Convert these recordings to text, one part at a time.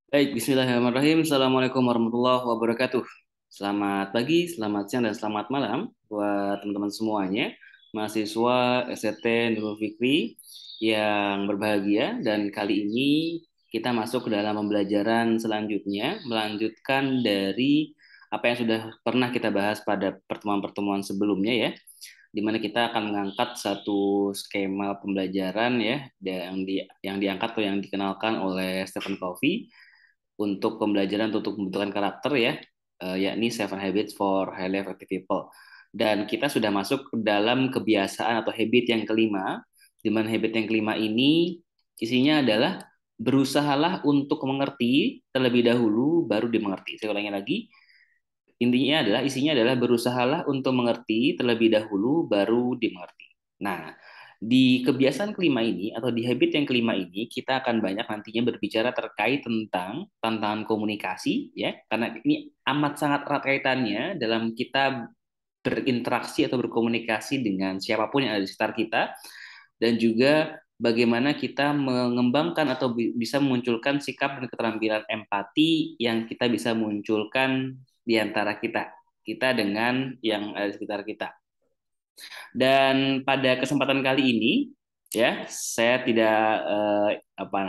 Baik, bismillahirrahmanirrahim. Assalamualaikum warahmatullahi wabarakatuh. Selamat pagi, selamat siang, dan selamat malam buat teman-teman semuanya, mahasiswa SCT Nurul Fikri yang berbahagia. Dan kali ini kita masuk ke dalam pembelajaran selanjutnya, melanjutkan dari apa yang sudah pernah kita bahas pada pertemuan-pertemuan sebelumnya ya, di mana kita akan mengangkat satu skema pembelajaran ya, yang diangkat atau yang dikenalkan oleh Stephen Covey untuk pembelajaran untuk pembentukan karakter ya, yakni Seven Habits for Highly Effective People. Dan kita sudah masuk ke dalam kebiasaan atau habit yang kelima, di mana habit yang kelima ini isinya adalah berusahalah untuk mengerti terlebih dahulu baru dimengerti. Saya ulangi lagi, intinya adalah isinya adalah berusahalah untuk mengerti terlebih dahulu baru dimengerti. Nah, di kebiasaan kelima ini atau di habit yang kelima ini kita akan banyak nantinya berbicara terkait tentang tantangan komunikasi ya, karena ini amat sangat erat kaitannya dalam kita berinteraksi atau berkomunikasi dengan siapapun yang ada di sekitar kita, dan juga bagaimana kita mengembangkan atau bisa memunculkan sikap dan keterampilan empati yang kita bisa munculkan di antara kita dengan yang ada di sekitar kita. Dan pada kesempatan kali ini ya, saya tidak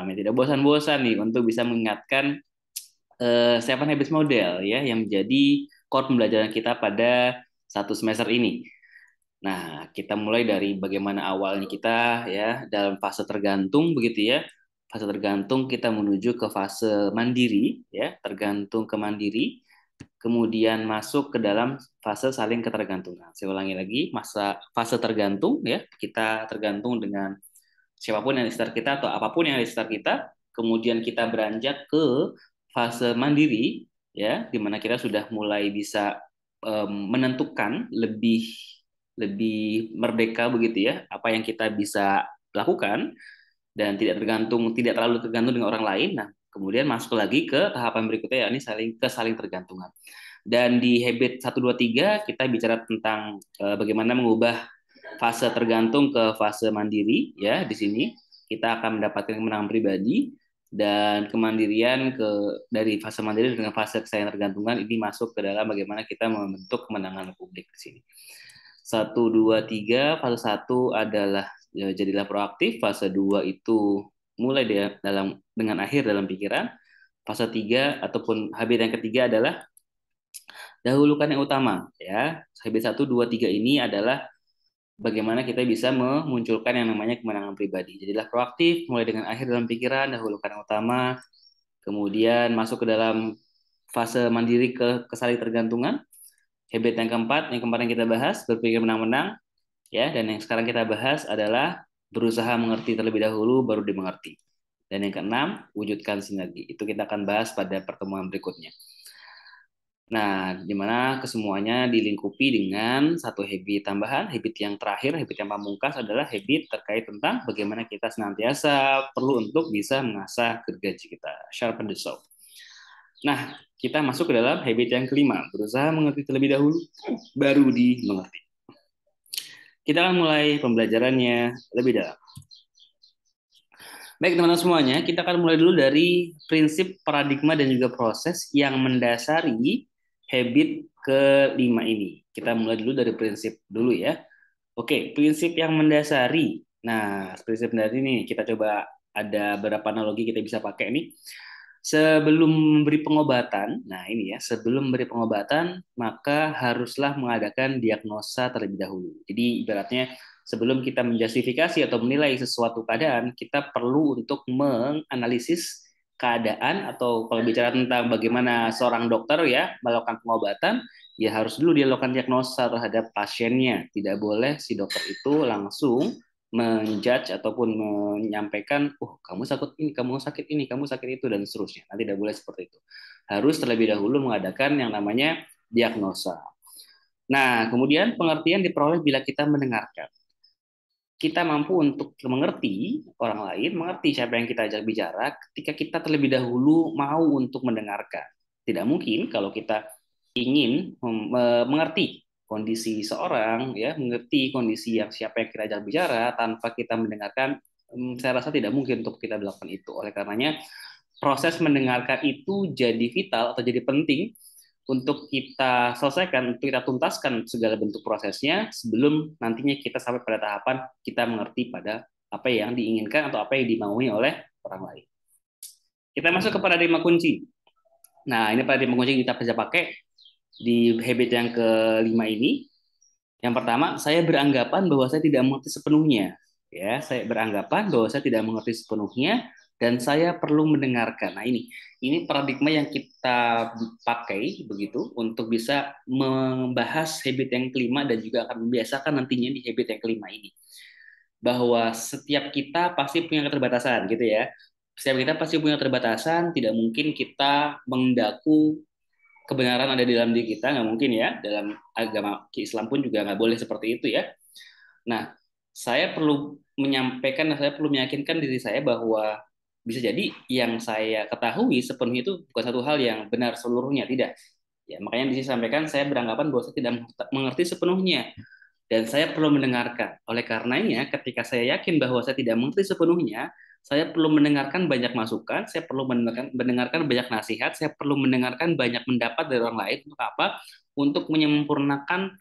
tidak bosan-bosan nih untuk bisa mengingatkan Seven Habits Model ya, yang menjadi core pembelajaran kita pada satu semester ini. Nah, kita mulai dari bagaimana awalnya kita ya dalam fase tergantung begitu ya. Fase tergantung kita menuju ke fase mandiri ya, tergantung ke mandiri, kemudian masuk ke dalam fase saling ketergantungan. Saya ulangi lagi, fase tergantung ya, kita tergantung dengan siapapun yang di sekitar kita atau apapun yang ada di sekitar kita. Kemudian kita beranjak ke fase mandiri ya, di mana kita sudah mulai bisa menentukan lebih lebih merdeka begitu ya, apa yang kita bisa lakukan dan tidak terlalu tergantung dengan orang lain. Nah, kemudian masuk lagi ke tahapan berikutnya, yakni saling tergantungan. Dan di habit 1 2 3 kita bicara tentang bagaimana mengubah fase tergantung ke fase mandiri ya. Di sini kita akan mendapatkan kemenangan pribadi dan kemandirian dari fase mandiri dengan fase kesayangan tergantungan ini masuk ke dalam bagaimana kita membentuk kemenangan publik di sini. 1 2 3, fase satu adalah jadilah proaktif, fase 2 itu mulai dengan akhir dalam pikiran, fase 3 ataupun habit yang ketiga adalah dahulukan yang utama ya. Habit 1 2 3 ini adalah bagaimana kita bisa memunculkan yang namanya kemenangan pribadi. Jadilah proaktif, mulai dengan akhir dalam pikiran, dahulukan yang utama, kemudian masuk ke dalam fase mandiri ke kesaling tergantungan. Habit yang keempat, yang kemarin kita bahas, berpikir menang-menang, ya. Dan yang sekarang kita bahas adalah berusaha mengerti terlebih dahulu, baru dimengerti. Dan yang keenam, wujudkan sinergi. Itu kita akan bahas pada pertemuan berikutnya. Nah, di mana kesemuanya dilingkupi dengan satu habit tambahan, habit yang terakhir, habit yang pamungkas adalah habit terkait tentang bagaimana kita senantiasa perlu untuk bisa mengasah gergaji kita, sharpen the saw. Nah, kita masuk ke dalam habit yang kelima, berusaha mengerti terlebih dahulu, baru dimengerti. Kita akan mulai pembelajarannya lebih dalam. Baik teman-teman semuanya, kita akan mulai dulu dari prinsip, paradigma, dan juga proses yang mendasari habit kelima ini. Kita mulai dulu dari prinsip dulu ya. Oke, prinsip yang mendasari. Nah, prinsip dari ini kita coba ada beberapa analogi kita bisa pakai nih. Sebelum memberi pengobatan, nah ini ya, sebelum memberi pengobatan, maka haruslah mengadakan diagnosa terlebih dahulu. Jadi ibaratnya sebelum kita menjustifikasi atau menilai sesuatu keadaan, kita perlu untuk menganalisis keadaan, atau kalau bicara tentang bagaimana seorang dokter ya melakukan pengobatan, ya harus dulu dia lakukan diagnosa terhadap pasiennya. Tidak boleh si dokter itu langsung menjudge ataupun menyampaikan, oh kamu sakit ini, kamu sakit ini, kamu sakit itu, dan seterusnya. Nanti tidak boleh seperti itu. Harus terlebih dahulu mengadakan yang namanya diagnosa. Nah, kemudian pengertian diperoleh bila kita mendengarkan. Kita mampu untuk mengerti orang lain, mengerti siapa yang kita ajak bicara, ketika kita terlebih dahulu mau untuk mendengarkan. Tidak mungkin kalau kita ingin mengerti kondisi seorang, ya, mengerti kondisi yang siapa yang kita ajak bicara tanpa kita mendengarkan. Saya rasa tidak mungkin untuk kita melakukan itu. Oleh karenanya proses mendengarkan itu jadi vital atau jadi penting untuk kita selesaikan, untuk kita tuntaskan segala bentuk prosesnya sebelum nantinya kita sampai pada tahapan kita mengerti pada apa yang diinginkan atau apa yang dimaui oleh orang lain. Kita masuk ke paradigma kunci. Nah, ini paradigma kunci yang kita bisa pakai di habit yang kelima ini. Yang pertama, saya beranggapan bahwa saya tidak mengerti sepenuhnya. Ya, saya beranggapan bahwa saya tidak mengerti sepenuhnya dan saya perlu mendengarkan. Nah, ini paradigma yang kita pakai begitu untuk bisa membahas habit yang kelima dan juga akan membiasakan nantinya di habit yang kelima ini. Bahwa setiap kita pasti punya keterbatasan gitu ya. Setiap kita pasti punya keterbatasan, tidak mungkin kita mendaku kebenaran ada di dalam diri kita, nggak mungkin ya. Dalam agama Islam pun juga nggak boleh seperti itu ya. Nah, saya perlu menyampaikan dan saya perlu meyakinkan diri saya bahwa bisa jadi yang saya ketahui sepenuhnya itu bukan satu hal yang benar seluruhnya, tidak. Ya, makanya di sini sampaikan saya beranggapan bahwa saya tidak mengerti sepenuhnya dan saya perlu mendengarkan. Oleh karenanya, ketika saya yakin bahwa saya tidak mengerti sepenuhnya, saya perlu mendengarkan banyak masukan, saya perlu mendengarkan banyak nasihat, saya perlu mendengarkan banyak pendapat dari orang lain. Untuk apa? Untuk menyempurnakan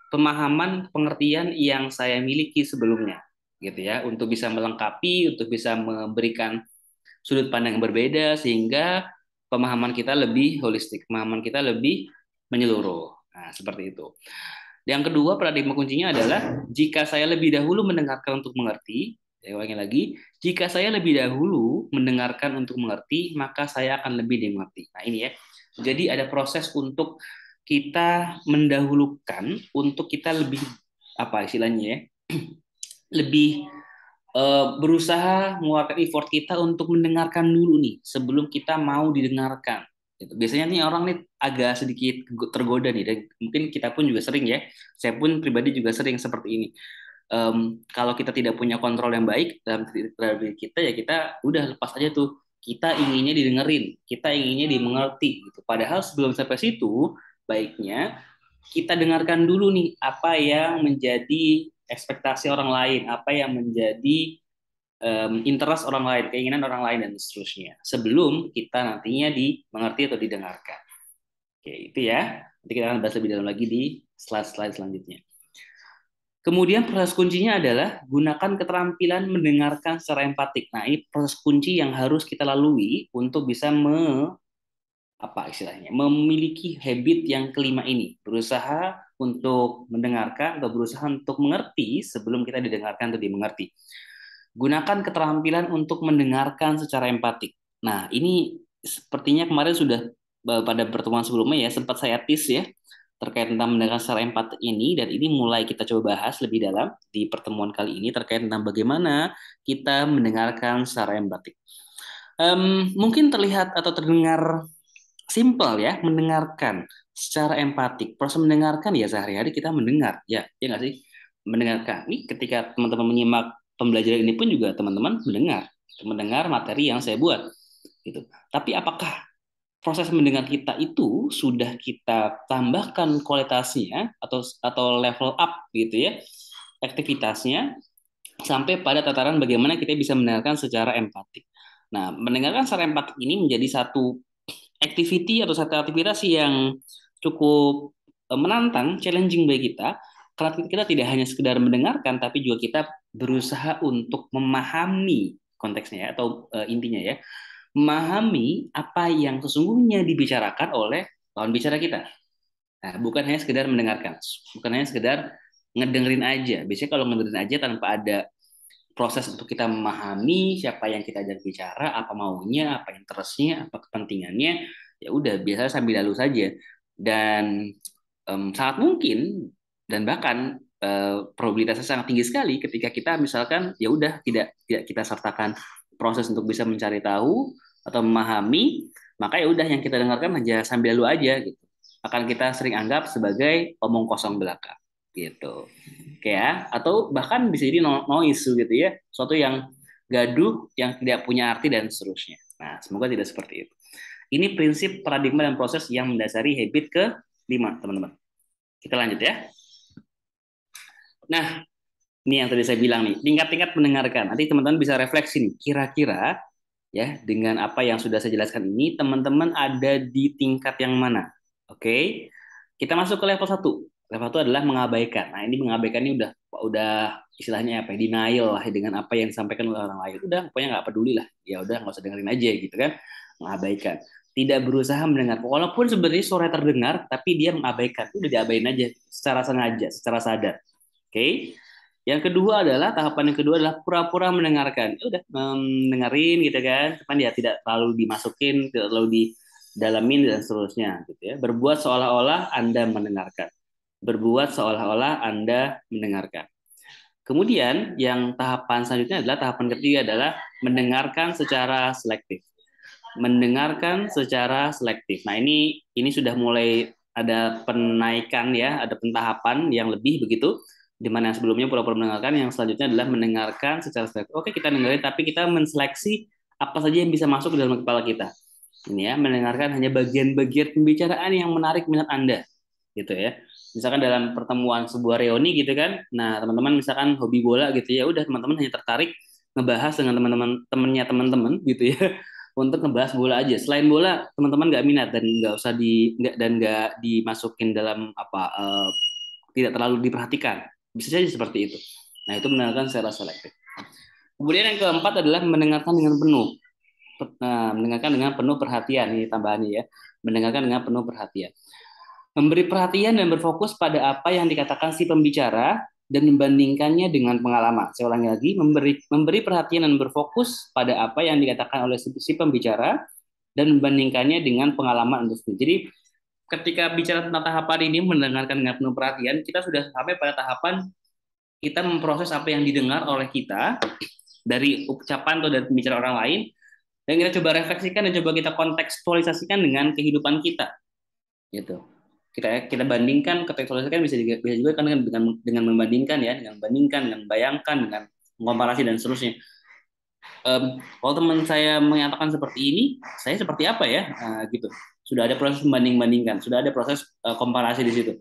pemahaman, pengertian yang saya miliki sebelumnya, gitu ya, untuk bisa melengkapi, untuk bisa memberikan sudut pandang yang berbeda sehingga pemahaman kita lebih holistik, pemahaman kita lebih menyeluruh. Nah, seperti itu. Yang kedua, paradigma kuncinya adalah jika saya lebih dahulu mendengarkan untuk mengerti, saya ulangi lagi, jika saya lebih dahulu mendengarkan untuk mengerti, maka saya akan lebih dimengerti. Nah, ini ya. Jadi ada proses untuk kita mendahulukan, untuk kita lebih apa istilahnya ya, lebih berusaha mengeluarkan effort kita untuk mendengarkan dulu nih sebelum kita mau didengarkan. Gitu. Biasanya nih orang nih agak sedikit tergoda nih dan mungkin kita pun juga sering ya. Saya pun pribadi juga sering seperti ini. Kalau kita tidak punya kontrol yang baik dalam diri kita ya kita udah lepas aja tuh. Kita inginnya didengerin, kita inginnya dimengerti gitu. Padahal sebelum sampai situ baiknya kita dengarkan dulu nih apa yang menjadi ekspektasi orang lain, apa yang menjadi interest orang lain, keinginan orang lain dan seterusnya. Sebelum kita nantinya dimengerti atau didengarkan. Oke, itu ya. Nanti kita akan bahas lebih dalam lagi di slide-slide selanjutnya. Kemudian proses kuncinya adalah gunakan keterampilan mendengarkan secara empatik. Nah, ini proses kunci yang harus kita lalui untuk bisa apa istilahnya memiliki habit yang kelima ini, berusaha untuk mendengarkan atau berusaha untuk mengerti sebelum kita didengarkan atau dimengerti. Gunakan keterampilan untuk mendengarkan secara empatik. Nah, ini sepertinya kemarin sudah pada pertemuan sebelumnya ya sempat saya tease ya terkait tentang mendengarkan secara empatik ini dan ini mulai kita coba bahas lebih dalam di pertemuan kali ini terkait tentang bagaimana kita mendengarkan secara empatik. Mungkin terlihat atau terdengar simple ya, mendengarkan secara empatik. Proses mendengarkan ya sehari-hari kita mendengar, ya nggak sih? Mendengarkan. Ini ketika teman-teman menyimak pembelajaran ini pun juga teman-teman mendengar materi yang saya buat, gitu. Tapi apakah proses mendengar kita itu sudah kita tambahkan kualitasnya atau level up gitu ya, aktivitasnya sampai pada tataran bagaimana kita bisa mendengarkan secara empatik. Nah, mendengarkan secara empatik ini menjadi satu activity atau satu aktivitas yang cukup menantang, challenging bagi kita, karena kita tidak hanya sekedar mendengarkan, tapi juga kita berusaha untuk memahami konteksnya ya, atau intinya ya, memahami apa yang sesungguhnya dibicarakan oleh lawan bicara kita. Nah, bukan hanya sekedar mendengarkan, bukan hanya sekedar ngedengerin aja. Biasanya kalau ngedengerin aja tanpa ada proses untuk kita memahami siapa yang kita ajak bicara, apa maunya, apa interestnya, apa kepentingannya, ya udah biasa sambil lalu saja. Dan sangat mungkin dan bahkan probabilitasnya sangat tinggi sekali ketika kita misalkan ya udah tidak kita sertakan proses untuk bisa mencari tahu atau memahami, maka ya udah yang kita dengarkan hanya sambil lalu aja gitu. Akan kita sering anggap sebagai omong kosong belaka gitu. Oke ya, atau bahkan bisa jadi noise gitu ya, suatu yang gaduh, yang tidak punya arti dan seterusnya. Nah, semoga tidak seperti itu. Ini prinsip paradigma dan proses yang mendasari habit ke 5, teman-teman. Kita lanjut ya. Nah, ini yang tadi saya bilang nih, tingkat-tingkat mendengarkan. Nanti teman-teman bisa refleksi nih, kira-kira Ya, dengan apa yang sudah saya jelaskan ini, teman-teman ada di tingkat yang mana? Oke. Kita masuk ke level satu. Level 1 adalah mengabaikan. Nah, ini mengabaikan ini udah istilahnya apa ya? Denial lah dengan apa yang disampaikan oleh orang lain. Udah, pokoknya nggak peduli lah. Ya udah, nggak usah dengerin aja gitu kan. Mengabaikan. Tidak berusaha mendengar. Walaupun sebenarnya suara terdengar, tapi dia mengabaikan. Udah diabain aja secara sengaja, secara sadar. Oke. Yang kedua adalah tahapan yang kedua adalah pura-pura mendengarkan. Ya udah mendengarin gitu kan, cuman ya tidak terlalu dimasukin, tidak terlalu didalamin dan seterusnya gitu ya. Berbuat seolah-olah Anda mendengarkan. Berbuat seolah-olah Anda mendengarkan. Kemudian yang tahapan selanjutnya adalah tahapan ketiga adalah mendengarkan secara selektif. Mendengarkan secara selektif. Nah, ini sudah mulai ada penaikan ya, ada pentahapan yang lebih begitu, di mana yang sebelumnya pura-pura mendengarkan, yang selanjutnya adalah mendengarkan secara selektif. Oke, kita dengerin, tapi kita menseleksi apa saja yang bisa masuk ke dalam kepala kita. Ini ya, mendengarkan hanya bagian-bagian pembicaraan yang menarik minat Anda, gitu ya. Misalkan dalam pertemuan sebuah reuni gitu kan, nah teman-teman misalkan hobi bola gitu ya, udah teman-teman hanya tertarik ngebahas dengan teman-teman temennya teman-teman gitu ya, untuk ngebahas bola aja. Selain bola, teman-teman nggak minat dan nggak usah nggak dimasukin dalam apa tidak terlalu diperhatikan. Bisa saja seperti itu. Nah, itu mendengarkan secara selektif. Kemudian yang keempat adalah mendengarkan dengan penuh. Nah, mendengarkan dengan penuh perhatian ini tambahannya ya. Mendengarkan dengan penuh perhatian. Memberi perhatian dan berfokus pada apa yang dikatakan si pembicara dan membandingkannya dengan pengalaman. Saya ulangi lagi, memberi perhatian dan berfokus pada apa yang dikatakan oleh si pembicara dan membandingkannya dengan pengalaman Anda sendiri. Jadi ketika bicara tentang tahapan ini mendengarkan dengan penuh perhatian, kita sudah sampai pada tahapan kita memproses apa yang didengar oleh kita dari ucapan atau dari pembicaraan orang lain, dan kita coba refleksikan dan coba kita kontekstualisasikan dengan kehidupan kita, gitu. Kita bandingkan, kontekstualisasikan bisa juga kan dengan membandingkan ya, dengan membandingkan, dengan bayangkan, dengan komparasi dan seterusnya. Kalau teman saya menyatakan seperti ini, saya seperti apa ya, gitu. Sudah ada proses membanding-bandingkan, sudah ada proses komparasi di situ.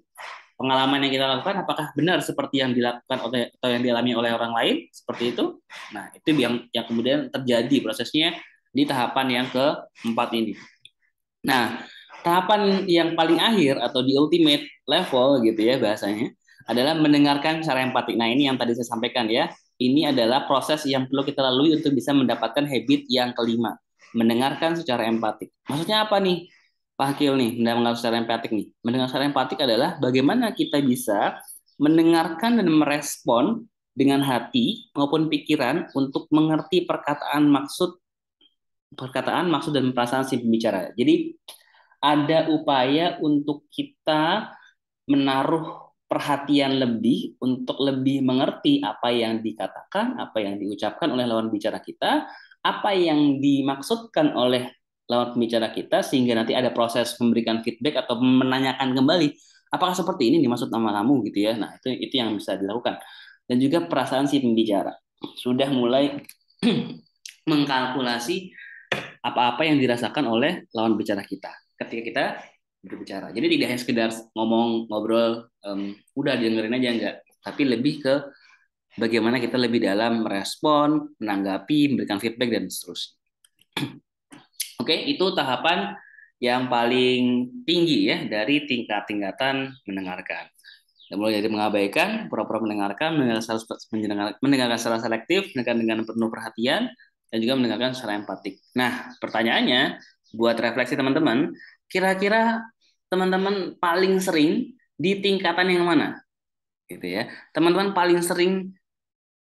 Pengalaman yang kita lakukan apakah benar seperti yang dilakukan oleh atau yang dialami oleh orang lain seperti itu. Nah, itu yang kemudian terjadi prosesnya di tahapan yang keempat ini. Nah, tahapan yang paling akhir atau di ultimate level gitu ya bahasanya adalah mendengarkan secara empatik. Nah, ini yang tadi saya sampaikan ya. Ini adalah proses yang perlu kita lalui untuk bisa mendapatkan habit yang kelima, mendengarkan secara empatik. Maksudnya apa nih? Pak Hakil nih, mendengar secara empatik nih. Mendengar secara empatik adalah bagaimana kita bisa mendengarkan dan merespon dengan hati maupun pikiran untuk mengerti perkataan, maksud dan perasaan si pembicara. Jadi ada upaya untuk kita menaruh perhatian lebih untuk lebih mengerti apa yang dikatakan, apa yang diucapkan oleh lawan bicara kita, apa yang dimaksudkan oleh lawan pembicara kita, sehingga nanti ada proses memberikan feedback atau menanyakan kembali apakah seperti ini dimaksud nama kamu gitu ya. Nah, itu yang bisa dilakukan. Dan juga perasaan si pembicara sudah mulai mengkalkulasi apa-apa yang dirasakan oleh lawan bicara kita ketika kita berbicara. Jadi tidak hanya sekedar ngomong, ngobrol, udah dengerin aja enggak, tapi lebih ke bagaimana kita lebih dalam merespon, menanggapi, memberikan feedback dan seterusnya. Oke, itu tahapan yang paling tinggi ya dari tingkat-tingkatan mendengarkan. Mulai dari mengabaikan, pura-pura mendengarkan, mendengarkan secara selektif, mendengarkan dengan penuh perhatian, dan juga mendengarkan secara empatik. Nah, pertanyaannya buat refleksi teman-teman, kira-kira teman-teman paling sering di tingkatan yang mana? Gitu ya. Teman-teman paling sering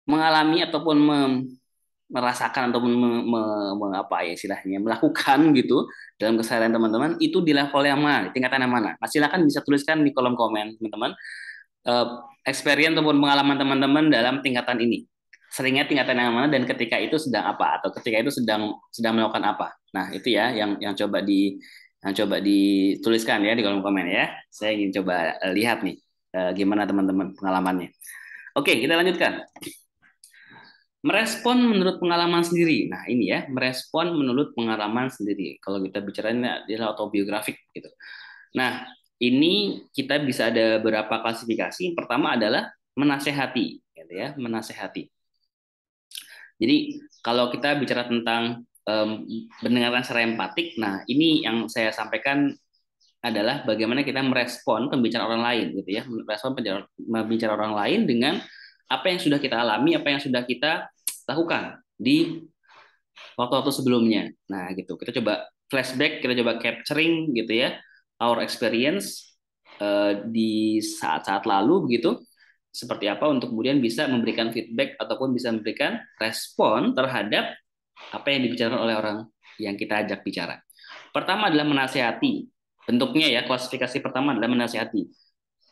mengalami ataupun merasakan ataupun apa ya istilahnya melakukan gitu dalam keseharian teman-teman itu di level yang mana, di tingkatan yang mana? Nah, silakan bisa tuliskan di kolom komen teman-teman, eh, experience ataupun pengalaman teman-teman dalam tingkatan ini. Seringnya tingkatan yang mana dan ketika itu sedang apa atau ketika itu sedang sedang melakukan apa. Nah, itu ya yang coba dituliskan ya di kolom komen ya. Saya ingin coba lihat nih gimana teman-teman pengalamannya. Oke, kita lanjutkan. Merespon menurut pengalaman sendiri. Nah, ini ya, merespon menurut pengalaman sendiri. Kalau kita bicara ini adalah autobiografik gitu. Nah, ini kita bisa ada beberapa klasifikasi. Yang pertama adalah menasehati, gitu ya, menasehati. Jadi kalau kita bicara tentang mendengarkan secara empatik. Nah, ini yang saya sampaikan adalah bagaimana kita merespon pembicaraan orang lain gitu ya, merespon pembicaraan orang lain dengan apa yang sudah kita alami, apa yang sudah kita lakukan di waktu-waktu sebelumnya. Nah, gitu. Kita coba flashback, kita coba capturing gitu ya, our experience di saat-saat lalu begitu. Seperti apa untuk kemudian bisa memberikan feedback ataupun bisa memberikan respon terhadap apa yang dibicarakan oleh orang yang kita ajak bicara. Pertama adalah menasehati. Bentuknya ya, klasifikasi pertama adalah menasehati,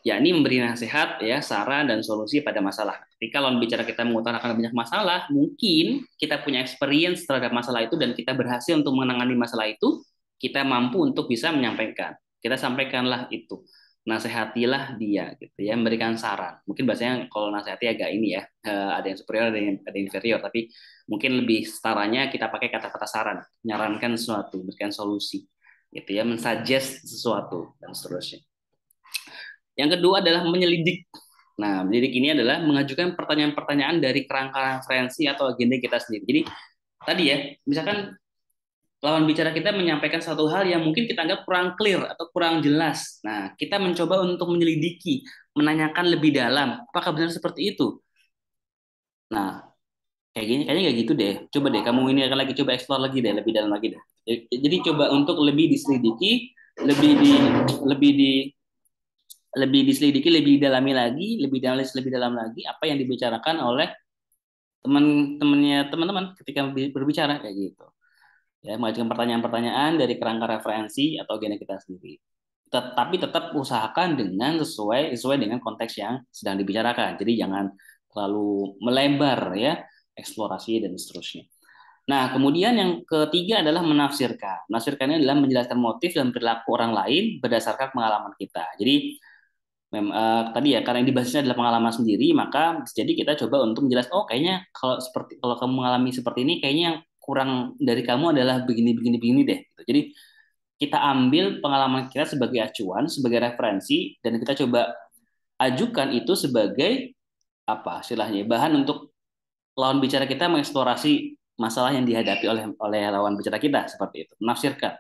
yakni memberi nasihat ya, saran dan solusi pada masalah. Ketika lawan bicara kita mengutarakan banyak masalah, mungkin kita punya experience terhadap masalah itu dan kita berhasil untuk menangani masalah itu, kita mampu untuk bisa menyampaikan. Kita sampaikanlah itu. Nasihatilah dia gitu ya, memberikan saran. Mungkin bahasanya kalau nasihati agak ini ya, ada yang superior, ada yang inferior, tapi mungkin lebih setaranya kita pakai kata-kata saran, menyarankan sesuatu, memberikan solusi gitu ya, mensuggest sesuatu dan seterusnya. Yang kedua adalah menyelidik. Nah, menyelidik ini adalah mengajukan pertanyaan-pertanyaan dari kerangka referensi atau agenda kita sendiri. Jadi tadi ya, misalkan lawan bicara kita menyampaikan satu hal yang mungkin kita anggap kurang clear atau kurang jelas. Nah, kita mencoba untuk menyelidiki, menanyakan lebih dalam, apakah benar seperti itu? Nah, kayak gini kayaknya nggak gitu deh. Coba deh kamu ini akan lagi coba explore lagi deh, lebih dalam lagi deh. Jadi coba untuk lebih diselidiki, lebih di lebih di lebih diselidiki, lebih didalami lagi, lebih dalam lagi apa yang dibicarakan oleh teman-teman ketika berbicara kayak gitu. Ya, mengajukan pertanyaan-pertanyaan dari kerangka referensi atau agenda kita sendiri. Tetapi tetap usahakan dengan sesuai dengan konteks yang sedang dibicarakan. Jadi jangan terlalu melebar ya, eksplorasi dan seterusnya. Nah, kemudian yang ketiga adalah menafsirkan. Menafsirkannya adalah menjelaskan motif dan perilaku orang lain berdasarkan pengalaman kita. Jadi tadi ya karena ini basisnya adalah pengalaman sendiri, maka jadi kita coba untuk menjelaskan, oh kayaknya kalau kamu mengalami seperti ini, kayaknya yang kurang dari kamu adalah begini begini begini deh gitu. Jadi kita ambil pengalaman kita sebagai acuan, sebagai referensi, dan kita coba ajukan itu sebagai apa istilahnya bahan untuk lawan bicara kita mengeksplorasi masalah yang dihadapi oleh lawan bicara kita, seperti itu, menafsirkan,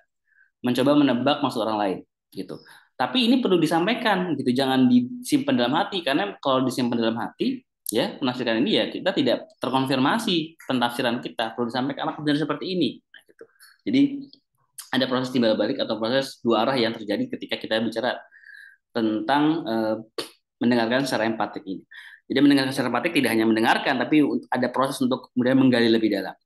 mencoba menebak maksud orang lain gitu. Tapi ini perlu disampaikan gitu, jangan disimpan dalam hati, karena kalau disimpan dalam hati ya, penafsiran ini ya kita tidak terkonfirmasi pentafsiran kita, perlu disampaikan apakah benar seperti ini. Nah, gitu. Jadi ada proses timbal balik atau proses dua arah yang terjadi ketika kita bicara tentang mendengarkan secara empatik ini. Jadi mendengarkan secara empatik tidak hanya mendengarkan, tapi ada proses untuk kemudian menggali lebih dalam.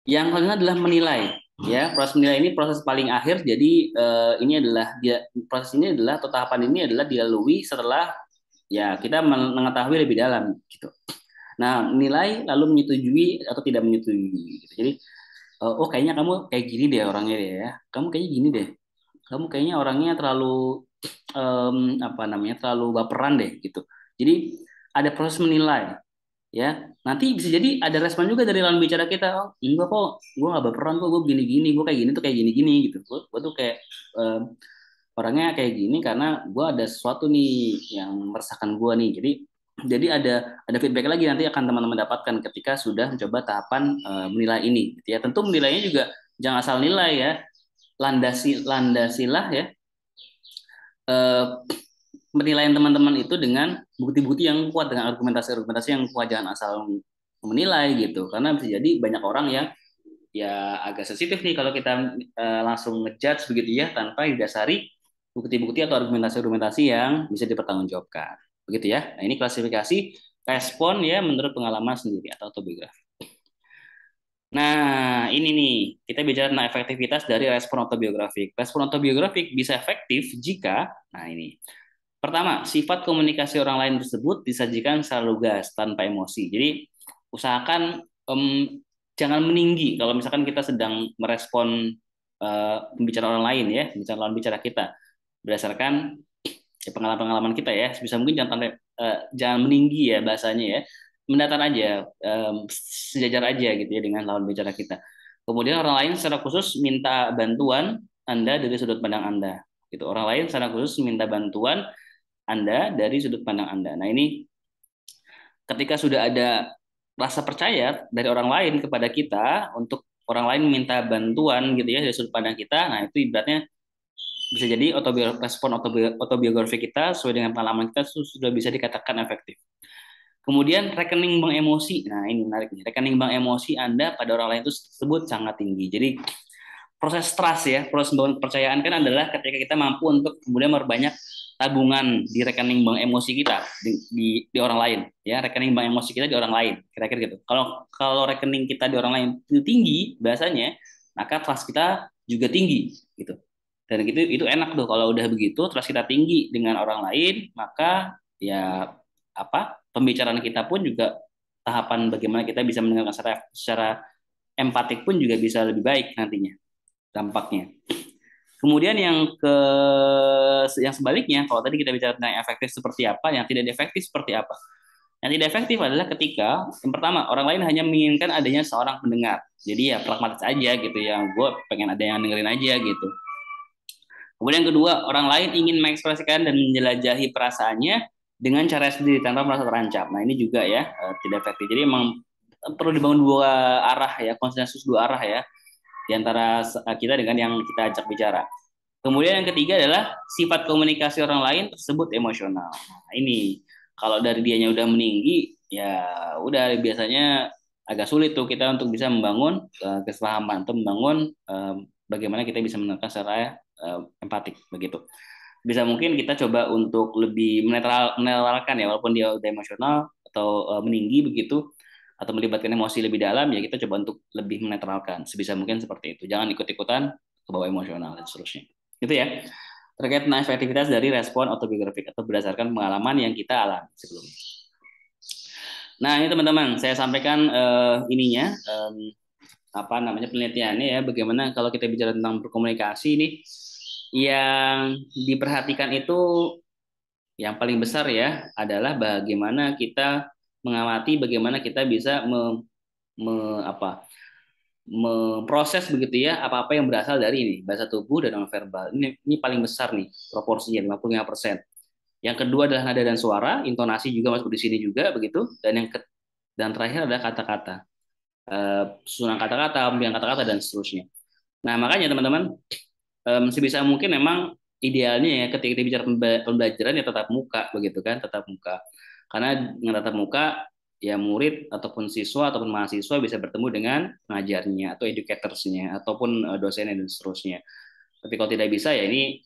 Yang selanjutnya adalah menilai. Ya, proses menilai ini proses paling akhir. Jadi ini adalah proses ini adalah atau tahapan ini adalah dilalui setelah ya kita mengetahui lebih dalam gitu. Nah, menilai lalu menyetujui atau tidak menyetujui gitu. Jadi oh kayaknya kamu kayak gini deh orangnya deh ya. Kamu kayaknya gini deh. Kamu kayaknya orangnya terlalu apa namanya? Terlalu baperan deh gitu. Jadi ada proses menilai ya, nanti bisa jadi ada respon juga dari lawan bicara kita, oh enggak kok, gue nggak berperan kok, gue gini gini, gue kayak gini tuh kayak gini gini gitu, gue tuh kayak orangnya kayak gini karena gue ada sesuatu nih yang meresahkan gue nih. Jadi ada feedback lagi nanti akan teman-teman dapatkan ketika sudah mencoba tahapan menilai ini gitu ya. Tentu menilainya juga jangan asal nilai ya, landasilah ya eh, penilaian teman-teman itu dengan bukti-bukti yang kuat, dengan argumentasi-argumentasi yang kuat, jangan asal menilai gitu, karena bisa jadi banyak orang yang ya agak sensitif nih kalau kita langsung ngejudge begitu ya tanpa didasari bukti-bukti atau argumentasi-argumentasi yang bisa dipertanggungjawabkan begitu ya. Nah, ini klasifikasi respon ya menurut pengalaman sendiri atau autobiografi. Nah, ini nih, kita bicara tentang efektivitas dari respon autobiografik. Respon autobiografik bisa efektif jika, nah ini, pertama, sifat komunikasi orang lain tersebut disajikan secara lugas tanpa emosi. Jadi usahakan jangan meninggi kalau misalkan kita sedang merespon pembicaraan orang lain ya, misalnya lawan bicara kita berdasarkan ya, pengalaman-pengalaman kita ya. Sebisa mungkin jangan meninggi ya bahasanya ya, mendatar aja, sejajar aja gitu ya dengan lawan bicara kita. Kemudian orang lain secara khusus minta bantuan Anda dari sudut pandang Anda. Gitu. Orang lain secara khusus minta bantuan anda dari sudut pandang Anda. Nah, ini ketika sudah ada rasa percaya dari orang lain kepada kita untuk orang lain meminta bantuan gitu ya dari sudut pandang kita, nah itu ibaratnya bisa jadi respon autobiografi kita sesuai dengan pengalaman kita sudah bisa dikatakan efektif. Kemudian rekening bank emosi. Nah, ini menarik nih. Rekening bank emosi Anda pada orang lain itu tersebut sangat tinggi. Jadi proses trust ya, proses membangun kepercayaan kan adalah ketika kita mampu untuk kemudian memperbanyak tabungan di rekening bank emosi kita di orang lain ya, rekening bank emosi kita di orang lain kira-kira gitu. Kalau kalau rekening kita di orang lain itu tinggi biasanya, maka trust kita juga tinggi gitu. Dan itu enak tuh kalau udah begitu trust kita tinggi dengan orang lain, maka ya apa pembicaraan kita pun juga tahapan bagaimana kita bisa mendengarkan secara empatik pun juga bisa lebih baik nantinya dampaknya. Kemudian yang sebaliknya, kalau tadi kita bicara tentang efektif seperti apa, yang tidak efektif seperti apa. Yang tidak efektif adalah ketika yang pertama orang lain hanya menginginkan adanya seorang pendengar. Jadi ya pragmatis aja gitu ya, gue pengen ada yang dengerin aja gitu. Kemudian kedua, orang lain ingin mengekspresikan dan menjelajahi perasaannya dengan cara sendiri tanpa merasa terancam. Nah ini juga ya tidak efektif. Jadi emang perlu dibangun dua arah ya, konsensus dua arah ya di antara kita dengan yang kita ajak bicara. Kemudian yang ketiga adalah sifat komunikasi orang lain tersebut emosional. Nah, ini kalau dari dianya udah meninggi, ya udah biasanya agak sulit tuh kita untuk bisa membangun kesepahaman atau membangun bagaimana kita bisa menekan secara empatik begitu. Bisa mungkin kita coba untuk lebih menetralkan ya, walaupun dia udah emosional atau meninggi begitu atau melibatkan emosi lebih dalam, ya kita coba untuk lebih menetralkan sebisa mungkin seperti itu. Jangan ikut-ikutan ke bawah emosional dan seterusnya. Itu ya terkait dengan efektivitas dari respon autobiografik atau berdasarkan pengalaman yang kita alami sebelumnya. Nah ini teman-teman saya sampaikan ininya apa namanya penelitiannya ya, bagaimana kalau kita bicara tentang berkomunikasi ini yang diperhatikan itu yang paling besar ya adalah bagaimana kita mengamati bagaimana kita bisa apa memproses begitu ya apa-apa yang berasal dari ini bahasa tubuh dan nonverbal. Ini paling besar nih proporsinya 55%. Yang kedua adalah nada dan suara, intonasi juga masuk di sini juga begitu. Dan terakhir adalah kata-kata, susunan kata-kata, pemilihan kata-kata dan seterusnya. Nah makanya teman-teman sebisa mungkin memang idealnya ya ketika kita bicara pembelajaran ya tetap muka begitu kan, tetap muka. Karena dengan tatap muka ya murid ataupun siswa ataupun mahasiswa bisa bertemu dengan pengajarnya atau educatorsnya ataupun dosennya dan seterusnya. Tapi kalau tidak bisa ya ini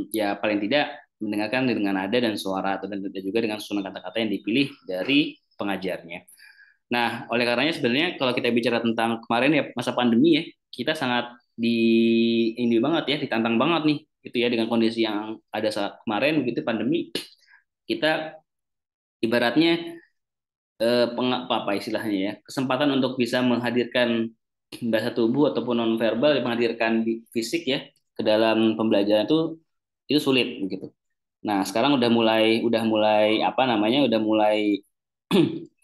ya paling tidak mendengarkan dengan nada dan suara atau dan juga dengan susunan kata-kata yang dipilih dari pengajarnya. Nah, oleh karenanya sebenarnya kalau kita bicara tentang kemarin ya masa pandemi ya, kita sangat ini banget ya, ditantang banget nih gitu ya dengan kondisi yang ada saat kemarin begitu pandemi, kita ibaratnya apa istilahnya ya, kesempatan untuk bisa menghadirkan bahasa tubuh ataupun nonverbal menghadirkan fisik ya ke dalam pembelajaran itu sulit begitu. Nah, sekarang udah mulai apa namanya? Udah mulai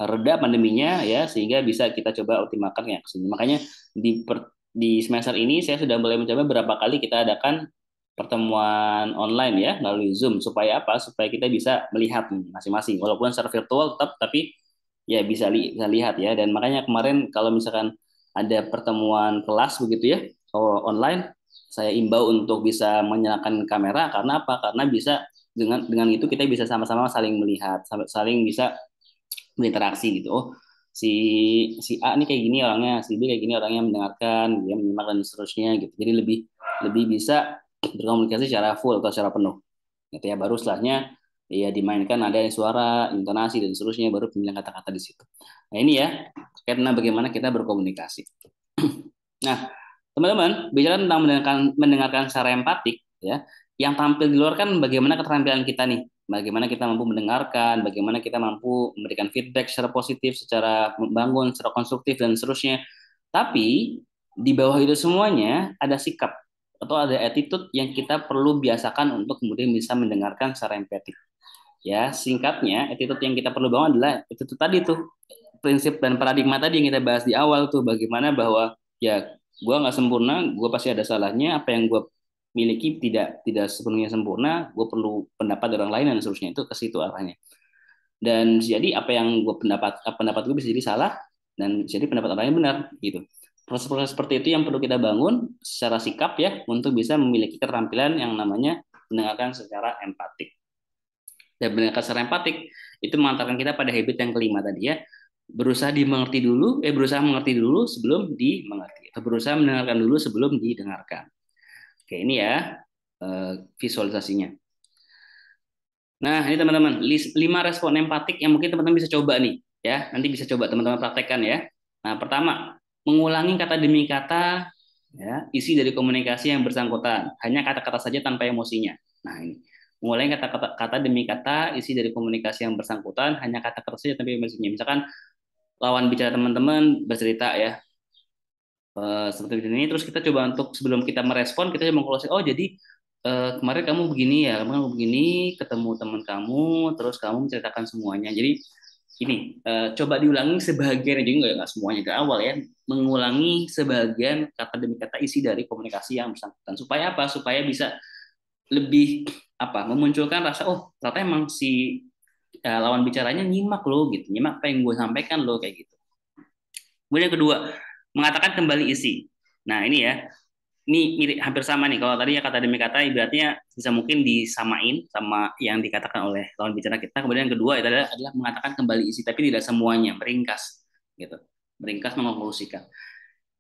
reda pandeminya ya sehingga bisa kita coba optimalkan ya kesini. Makanya di semester ini saya sudah mulai mencoba berapa kali kita adakan pertemuan online ya melalui Zoom supaya apa? Supaya kita bisa melihat masing-masing walaupun secara virtual tetap tapi ya bisa lihat ya. Dan makanya kemarin kalau misalkan ada pertemuan kelas begitu ya kalau online saya imbau untuk bisa menyalakan kamera karena apa? Karena bisa dengan itu kita bisa sama-sama saling melihat, saling bisa berinteraksi gitu. Oh, si si A ini kayak gini orangnya, si B kayak gini orangnya mendengarkan, dia menyimak dan seterusnya gitu. Jadi lebih lebih bisa berkomunikasi secara full atau secara penuh. Gitu ya. Baru setelahnya ya dimainkan ada suara, intonasi dan seterusnya baru pemilihan kata-kata di situ. Nah, ini ya karena bagaimana kita berkomunikasi. Nah, teman-teman, bicara tentang mendengarkan secara empatik ya, yang tampil di luar kan bagaimana keterampilan kita nih, bagaimana kita mampu mendengarkan, bagaimana kita mampu memberikan feedback secara positif, secara membangun, secara konstruktif dan seterusnya. Tapi di bawah itu semuanya ada sikap atau ada attitude yang kita perlu biasakan untuk kemudian bisa mendengarkan secara empatik. Ya, singkatnya, attitude yang kita perlu bangun adalah itu tadi tuh prinsip dan paradigma tadi yang kita bahas di awal tuh bagaimana bahwa ya gue nggak sempurna, gue pasti ada salahnya, apa yang gue miliki tidak tidak sepenuhnya sempurna, gue perlu pendapat orang lain dan seterusnya itu ke situ arahnya. Dan jadi apa yang gue pendapat gue bisa jadi salah dan jadi pendapat orang lain benar gitu. Proses-proses seperti itu yang perlu kita bangun secara sikap ya untuk bisa memiliki keterampilan yang namanya mendengarkan secara empatik. Dan mendengarkan secara empatik itu mengantarkan kita pada habit yang kelima tadi ya. Berusaha mengerti dulu sebelum dimengerti. Atau berusaha mendengarkan dulu sebelum didengarkan. Oke, ini ya visualisasinya. Nah, ini teman-teman, 5 respon empatik yang mungkin teman-teman bisa coba nih, ya. Nanti bisa coba teman-teman praktekkan ya. Nah, pertama, mengulangi kata demi kata ya, isi dari komunikasi yang bersangkutan, hanya kata-kata saja tanpa emosinya. Nah, ini. Mengulangi kata demi kata isi dari komunikasi yang bersangkutan, hanya kata-kata saja tanpa emosinya. Misalkan lawan bicara teman-teman bercerita ya, seperti ini, terus kita coba untuk sebelum kita merespon kita coba closing, oh jadi kemarin kamu begini ya, kemarin kamu begini, ketemu teman kamu terus kamu menceritakan semuanya. Jadi ini coba diulangi sebagian, jadi nggak semuanya ke awal ya, mengulangi sebagian kata demi kata isi dari komunikasi yang bersangkutan. Supaya apa? Supaya bisa lebih apa, memunculkan rasa, oh ternyata emang si lawan bicaranya nyimak loh gitu, nyimak apa yang gue sampaikan loh kayak gitu. Kemudian yang kedua, mengatakan kembali isi. Nah, ini ya, ini mirip hampir sama nih. Kalau tadi ya kata demi kata, ibaratnya bisa mungkin disamain sama yang dikatakan oleh lawan bicara kita. Kemudian yang kedua adalah mengatakan kembali isi, tapi tidak semuanya, meringkas gitu. Meringkas mengonklusikan.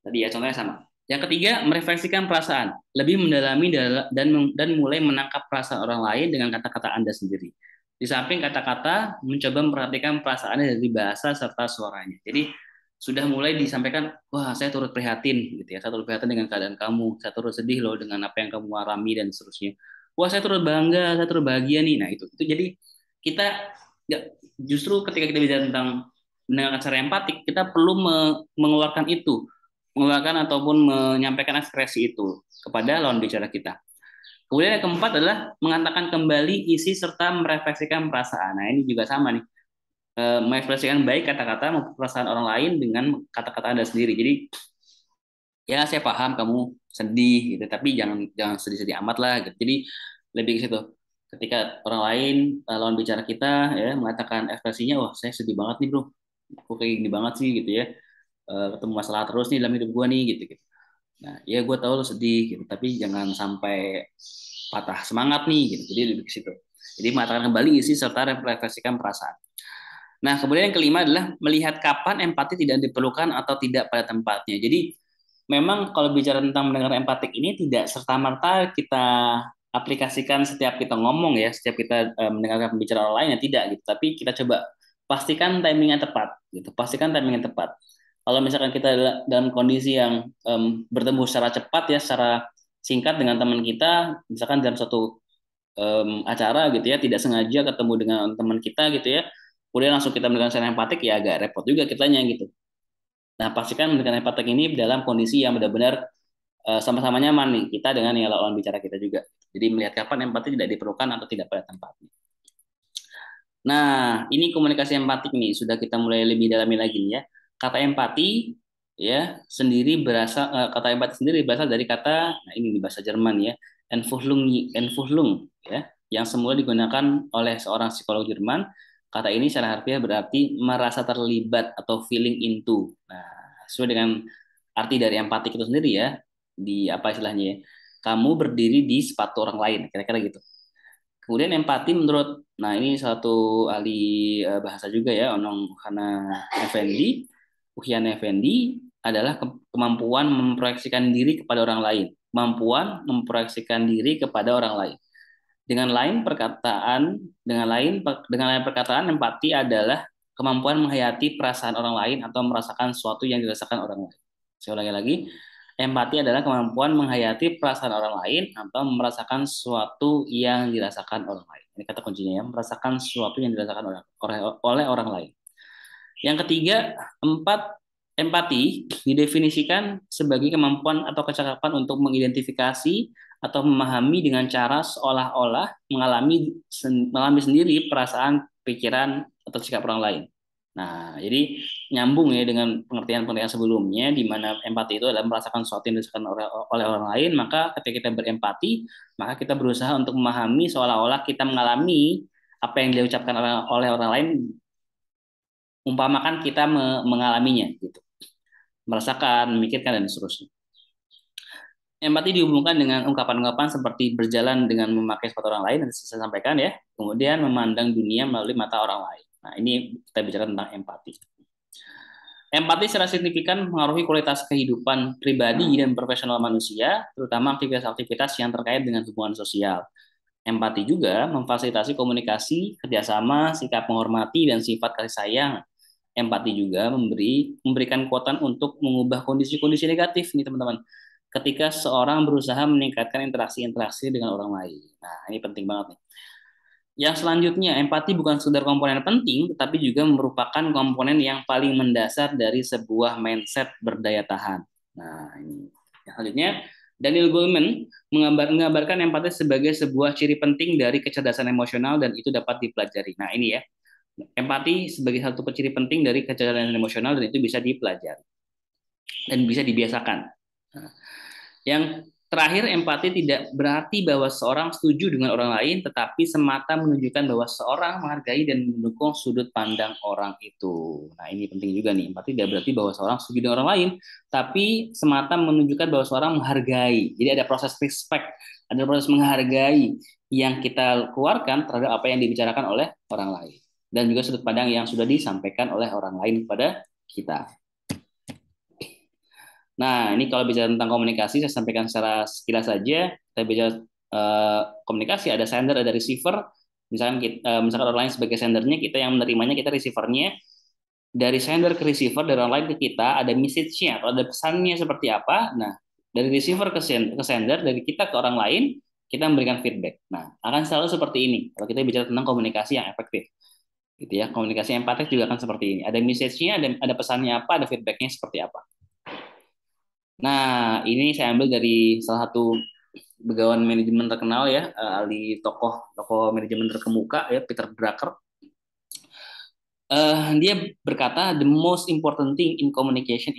Tadi ya contohnya sama. Yang ketiga, merefleksikan perasaan, lebih mendalami dan mulai menangkap perasaan orang lain dengan kata-kata Anda sendiri. Di samping kata-kata, mencoba memperhatikan perasaannya dari bahasa serta suaranya. Jadi sudah mulai disampaikan, wah saya turut prihatin gitu ya, saya turut prihatin dengan keadaan kamu, saya turut sedih loh dengan apa yang kamu alami dan seterusnya. Wah saya turut bangga, saya turut bahagia nih. Nah itu jadi kita nggak, justru ketika kita bicara tentang mendengarkan secara empatik, kita perlu mengeluarkan itu, mengeluarkan ataupun menyampaikan ekspresi itu kepada lawan bicara kita. Kemudian yang keempat adalah mengatakan kembali isi serta merefleksikan perasaan. Nah ini juga sama nih, mengekspresikan baik kata-kata maupun perasaan orang lain dengan kata-kata Anda sendiri. Jadi ya saya paham kamu sedih gitu, tapi jangan jangan sedih-sedih amat lah gitu. Jadi lebih ke situ. Ketika orang lain lawan bicara kita ya mengatakan ekspresinya, wah saya sedih banget nih bro, kok kayak gini banget sih gitu ya. Ketemu masalah terus nih dalam hidup gue nih gitu gitu. Nah ya gue tahu lo sedih gitu, tapi jangan sampai patah semangat nih gitu. Jadi lebih ke situ. Jadi mengatakan kembali isi serta refleksikan perasaan. Nah, kemudian yang kelima adalah melihat kapan empati tidak diperlukan atau tidak pada tempatnya. Jadi, memang kalau bicara tentang mendengar empatik ini tidak serta-merta kita aplikasikan setiap kita ngomong ya, setiap kita mendengarkan pembicaraan orang lain ya tidak gitu. Tapi kita coba pastikan timing yang tepat gitu. Pastikan timing yang tepat. Kalau misalkan kita dalam kondisi yang bertemu secara cepat ya, secara singkat dengan teman kita, misalkan dalam suatu acara gitu ya, tidak sengaja ketemu dengan teman kita gitu ya, kemudian langsung kita melakukan secara empatik ya agak repot juga kitanya gitu. Nah pastikan melakukan empatik ini dalam kondisi yang benar-benar sama-sama nyaman nih kita dengan yang lawan bicara kita juga. Jadi melihat kapan empati tidak diperlukan atau tidak pada tempatnya. Nah ini komunikasi empatik nih sudah kita mulai lebih dalami lagi nih ya. Kata empati ya sendiri berasal kata empati sendiri berasal dari kata, nah ini di bahasa Jerman ya, Einfühlung ya, yang semula digunakan oleh seorang psikolog Jerman. Kata ini secara harfiah berarti merasa terlibat atau feeling into. Nah, sesuai dengan arti dari empati itu sendiri ya, di apa istilahnya ya, kamu berdiri di sepatu orang lain, kira-kira gitu. Kemudian empati menurut, nah ini satu ahli bahasa juga ya, Onong Hana Effendi, Uhian Effendi, adalah kemampuan memproyeksikan diri kepada orang lain. Kemampuan memproyeksikan diri kepada orang lain. Dengan lain perkataan, dengan lain perkataan, empati adalah kemampuan menghayati perasaan orang lain atau merasakan sesuatu yang dirasakan orang lain. Saya ulangi lagi, empati adalah kemampuan menghayati perasaan orang lain atau merasakan sesuatu yang dirasakan orang lain. Ini kata kuncinya ya, merasakan sesuatu yang dirasakan oleh orang lain. Yang ketiga, empati didefinisikan sebagai kemampuan atau kecakapan untuk mengidentifikasi atau memahami dengan cara seolah-olah mengalami sendiri perasaan, pikiran, atau sikap orang lain. Nah, jadi nyambung ya dengan pengertian-pengertian sebelumnya, di mana empati itu adalah merasakan sesuatu yang dirasakan oleh orang lain. Maka ketika kita berempati, maka kita berusaha untuk memahami seolah-olah kita mengalami apa yang diucapkan oleh orang lain, umpamakan kita mengalaminya gitu. merasakan, memikirkan dan seterusnya. Empati dihubungkan dengan ungkapan-ungkapan seperti berjalan dengan memakai sepatu orang lain, yang saya sampaikan ya. Kemudian memandang dunia melalui mata orang lain. Nah, ini kita bicara tentang empati. Empati secara signifikan mengaruhi kualitas kehidupan pribadi dan profesional manusia, terutama aktivitas-aktivitas yang terkait dengan hubungan sosial. Empati juga memfasilitasi komunikasi, kerjasama, sikap menghormati, dan sifat kasih sayang. Empati juga memberikan kekuatan untuk mengubah kondisi-kondisi negatif nih teman-teman. Ketika seorang berusaha meningkatkan interaksi-interaksi dengan orang lain. Nah, ini penting banget nih. Yang selanjutnya, empati bukan sekedar komponen penting, tetapi juga merupakan komponen yang paling mendasar dari sebuah mindset berdaya tahan. Nah, ini. Yang selanjutnya, Daniel Goleman mengabarkan empati sebagai sebuah ciri penting dari kecerdasan emosional dan itu dapat dipelajari. Nah, ini ya. Empati sebagai satu ciri penting dari kecerdasan emosional dan itu bisa dipelajari dan bisa dibiasakan. Nah, yang terakhir, empati tidak berarti bahwa seorang setuju dengan orang lain, tetapi semata menunjukkan bahwa seorang menghargai dan mendukung sudut pandang orang itu. Nah, ini penting juga nih. Empati tidak berarti bahwa seorang setuju dengan orang lain, tapi semata menunjukkan bahwa seorang menghargai. Jadi ada proses respect, ada proses menghargai yang kita keluarkan terhadap apa yang dibicarakan oleh orang lain. Dan juga sudut pandang yang sudah disampaikan oleh orang lain kepada kita. Nah, ini kalau bicara tentang komunikasi, saya sampaikan secara sekilas saja. Kita bicara komunikasi, ada sender, ada receiver. Misalkan orang lain sebagai sendernya, kita yang menerimanya, kita receivernya. Dari sender ke receiver, dari orang lain ke kita, ada message-nya atau ada pesannya seperti apa. Nah, dari receiver ke sender, dari kita ke orang lain, kita memberikan feedback. Nah, akan selalu seperti ini. Kalau kita bicara tentang komunikasi yang efektif, gitu ya. Komunikasi empatik juga akan seperti ini. Ada message-nya, ada pesannya apa, ada feedback-nya seperti apa. Nah, ini saya ambil dari salah satu begawan manajemen terkenal ya, ahli tokoh tokoh manajemen terkemuka ya, Peter Drucker. Dia berkata, the most important thing in communication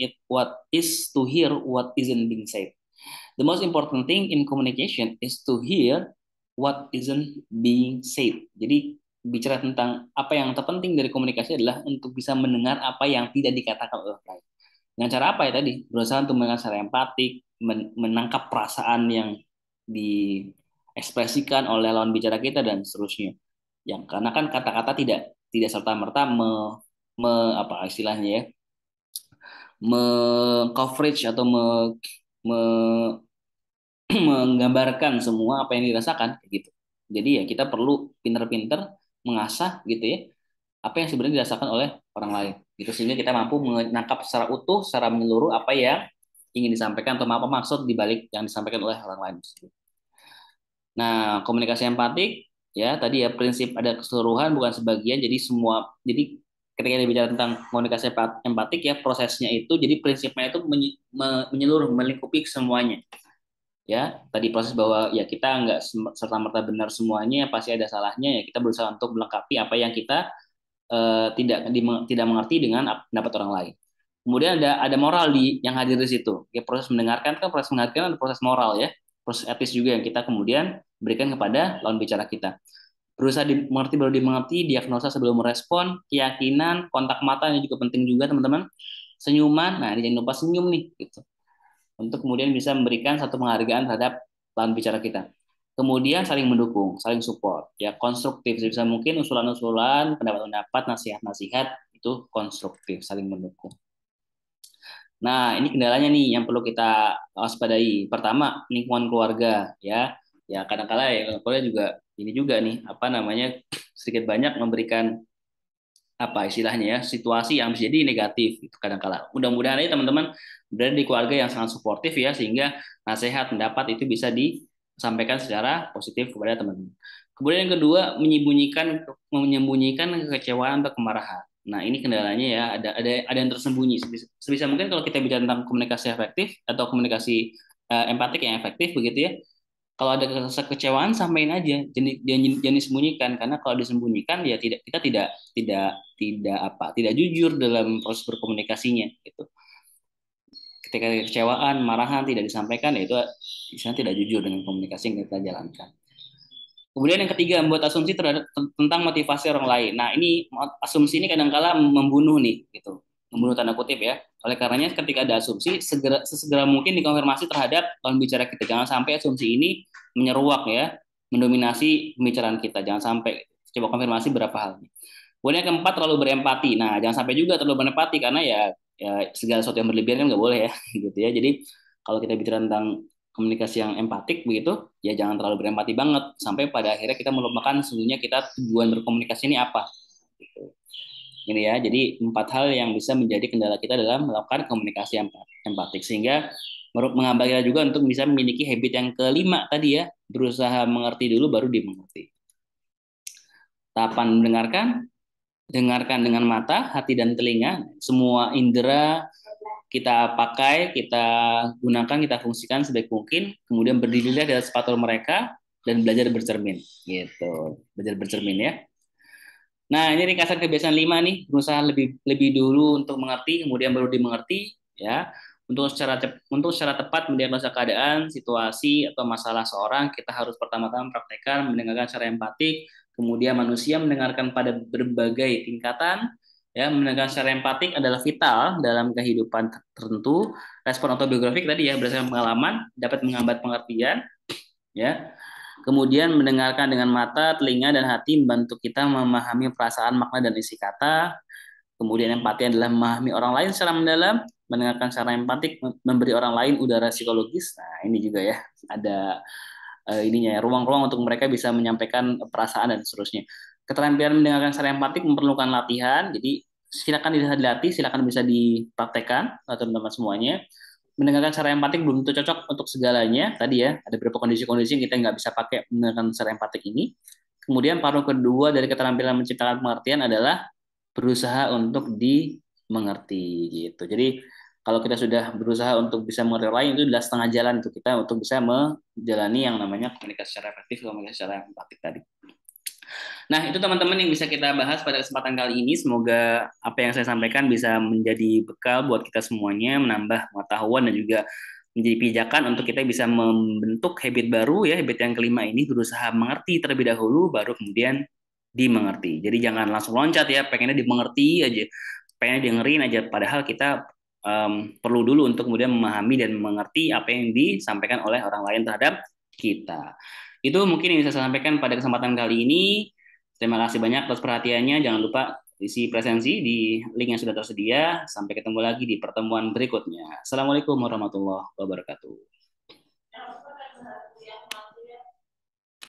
is to hear what isn't being said. The most important thing in communication is to hear what isn't being said. Jadi bicara tentang apa yang terpenting dari komunikasi adalah untuk bisa mendengar apa yang tidak dikatakan oleh orang lain. Dengan cara apa ya tadi? Berusaha untuk mendengar secara empatik, menangkap perasaan yang diekspresikan oleh lawan bicara kita dan seterusnya. Yang karena kan kata-kata tidak serta merta apa istilahnya ya, coverage atau me, menggambarkan semua apa yang dirasakan gitu. Jadi ya kita perlu pinter-pinter mengasah gitu ya apa yang sebenarnya dirasakan oleh orang lain gitu sehingga kita mampu menangkap secara utuh, secara menyeluruh apa yang ingin disampaikan atau apa maksud di balik yang disampaikan oleh orang lain. Nah, komunikasi empatik ya tadi ya prinsip ada keseluruhan bukan sebagian jadi ketika kita bicara tentang komunikasi empatik ya prosesnya itu jadi prinsipnya itu menyeluruh melingkupi semuanya ya tadi proses bahwa ya kita nggak serta merta benar semuanya pasti ada salahnya ya kita berusaha untuk melengkapi apa yang kita tidak mengerti dengan pendapat orang lain. Kemudian ada moral yang hadir di situ. Ya, proses mendengarkan kan proses mendengarkan ada proses moral ya, proses etis juga yang kita kemudian berikan kepada lawan bicara kita. Berusaha dimengerti baru dimengerti, diagnosa sebelum merespon, keyakinan, kontak mata ini juga penting juga teman-teman. Senyuman, nah ini jangan lupa senyum nih gitu. Untuk kemudian bisa memberikan satu penghargaan terhadap lawan bicara kita. Kemudian saling mendukung, saling support, ya konstruktif sebisa mungkin usulan-usulan, pendapat-pendapat, nasihat-nasihat itu konstruktif, saling mendukung. Nah, ini kendalanya nih yang perlu kita waspadai. Pertama, lingkungan keluarga, ya. Ya kadang-kala ya keluarga juga ini juga nih, apa namanya sedikit banyak memberikan apa istilahnya ya situasi yang bisa jadi negatif itu kadang-kala. Mudah-mudahan aja teman-teman berada di keluarga yang sangat suportif ya sehingga nasihat pendapat itu bisa disampaikan secara positif kepada teman-teman. Kemudian yang kedua menyembunyikan kekecewaan atau kemarahan. Nah ini kendalanya ya ada yang tersembunyi. Sebisa mungkin kalau kita bicara tentang komunikasi efektif atau komunikasi empatik yang efektif begitu ya kalau ada rasa kekecewaan sampaikan aja jangan disembunyikan karena kalau disembunyikan ya kita tidak jujur dalam proses berkomunikasinya gitu ketika kekecewaan marahan tidak disampaikan ya itu misalnya tidak jujur dengan komunikasi yang kita jalankan. Kemudian yang ketiga membuat asumsi tentang motivasi orang lain. Nah ini asumsi ini kadang-kala membunuh nih gitu membunuh tanda kutip ya. Oleh karenanya ketika ada asumsi sesegera mungkin dikonfirmasi terhadap lawan bicara kita. Jangan sampai asumsi ini menyeruak ya, mendominasi pembicaraan kita. Jangan sampai coba konfirmasi berapa hal. Kemudian yang keempat terlalu berempati. Nah, jangan sampai juga terlalu berempati karena ya segala sesuatu yang berlebihan kan nggak boleh ya gitu ya. Jadi kalau kita bicara tentang komunikasi yang empatik begitu, ya jangan terlalu berempati banget sampai pada akhirnya kita melupakan sesungguhnya kita tujuan berkomunikasi ini apa. Gitu. Ini ya, jadi empat hal yang bisa menjadi kendala kita dalam melakukan komunikasi empatik sehingga menghambat kita juga untuk bisa memiliki habit yang kelima tadi ya, berusaha mengerti dulu baru dimengerti. Tahapan mendengarkan, dengarkan dengan mata, hati dan telinga, semua indera kita pakai, kita gunakan, kita fungsikan sebaik mungkin, kemudian berdirilah di atas sepatu mereka dan belajar bercermin, gitu. Belajar bercermin ya. Nah, ini ringkasan kebiasaan 5 nih, berusaha lebih lebih dulu untuk mengerti, kemudian baru dimengerti, ya. Untuk secara tepat mendiagnosa keadaan, situasi atau masalah seorang, kita harus pertama-tama praktekkan mendengarkan secara empatik, kemudian manusia mendengarkan pada berbagai tingkatan, ya. Mendengarkan secara empatik adalah vital dalam kehidupan tertentu. Respon autobiografik tadi ya berdasarkan pengalaman dapat menghambat pengertian, ya. Kemudian mendengarkan dengan mata, telinga, dan hati membantu kita memahami perasaan, makna, dan isi kata. Kemudian empati adalah memahami orang lain secara mendalam, mendengarkan secara empatik, memberi orang lain udara psikologis. Nah, ini juga ya, ada ininya ya, ruang-ruang untuk mereka bisa menyampaikan perasaan dan seterusnya. Keterampilan mendengarkan secara empatik memerlukan latihan, jadi silakan dilatih, silakan bisa dipraktekkan teman-teman semuanya. Mendengarkan secara empatik belum tentu cocok untuk segalanya. Tadi ya, ada beberapa kondisi-kondisi yang kita nggak bisa pakai mendengarkan secara empatik ini. Kemudian paruh kedua dari keterampilan menciptakan pengertian adalah berusaha untuk dimengerti gitu. Jadi kalau kita sudah berusaha untuk bisa mengerti orang lain itu adalah setengah jalan untuk kita untuk bisa menjalani yang namanya komunikasi secara efektif, komunikasi secara empatik tadi. Nah, itu teman-teman yang bisa kita bahas pada kesempatan kali ini. Semoga apa yang saya sampaikan bisa menjadi bekal buat kita semuanya, menambah pengetahuan dan juga menjadi pijakan untuk kita bisa membentuk habit baru ya, habit yang kelima ini berusaha mengerti terlebih dahulu baru kemudian dimengerti. Jadi jangan langsung loncat ya, pengennya dimengerti aja, pengennya dengerin aja padahal kita perlu dulu untuk kemudian memahami dan mengerti apa yang disampaikan oleh orang lain terhadap kita. Itu mungkin yang bisa saya sampaikan pada kesempatan kali ini. Terima kasih banyak atas perhatiannya. Jangan lupa isi presensi di link yang sudah tersedia. Sampai ketemu lagi di pertemuan berikutnya. Assalamualaikum warahmatullahi wabarakatuh.